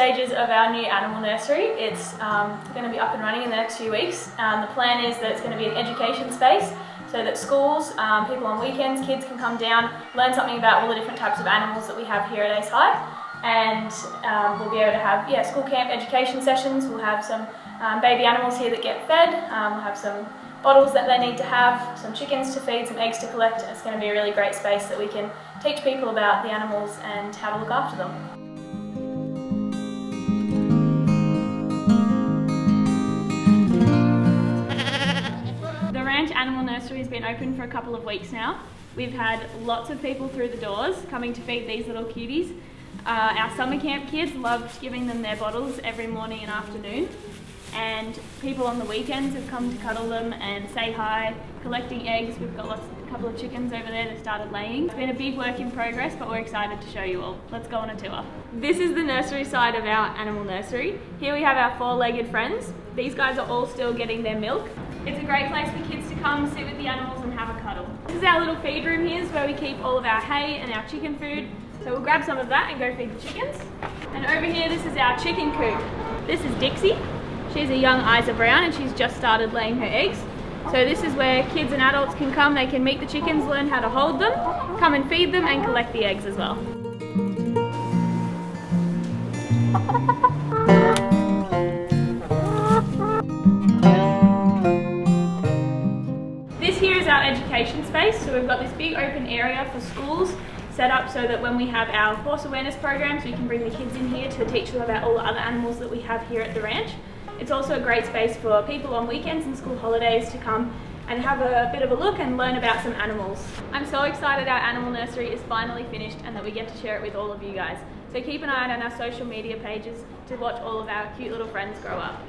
stages of our new animal nursery. It's going to be up and running in the next few weeks. The plan is that it's going to be an education space so that schools, people on weekends, kids can come down, learn something about all the different types of animals that we have here at Ace High. And we'll be able to have school camp education sessions. We'll have some baby animals here that get fed. We'll have some bottles that they need to have, some chickens to feed, some eggs to collect. It's going to be a really great space that we can teach people about the animals and how to look after them. The Ranch Animal Nursery has been open for a couple of weeks now. We've had lots of people through the doors coming to feed these little cuties. Our summer camp kids loved giving them their bottles every morning and afternoon, and people on the weekends have come to cuddle them and say hi, collecting eggs. We've got a couple of chickens over there that started laying. It's been a big work in progress, but we're excited to show you all. Let's go on a tour. This is the nursery side of our animal nursery. Here we have our four-legged friends. These guys are all still getting their milk. It's a great place for kids to come, sit with the animals and have a cuddle. This is our little feed room here, where we keep all of our hay and our chicken food. So we'll grab some of that and go feed the chickens. And over here, this is our chicken coop. This is Dixie. She's a young Isa Brown and she's just started laying her eggs. So this is where kids and adults can come, they can meet the chickens, learn how to hold them, come and feed them and collect the eggs as well. This here is our education space. So we've got this big open area for schools set up so that when we have our horse awareness programs, we can bring the kids in here to teach them about all the other animals that we have here at the ranch. It's also a great space for people on weekends and school holidays to come and have a bit of a look and learn about some animals. I'm so excited our animal nursery is finally finished and that we get to share it with all of you guys. So keep an eye out on our social media pages to watch all of our cute little friends grow up.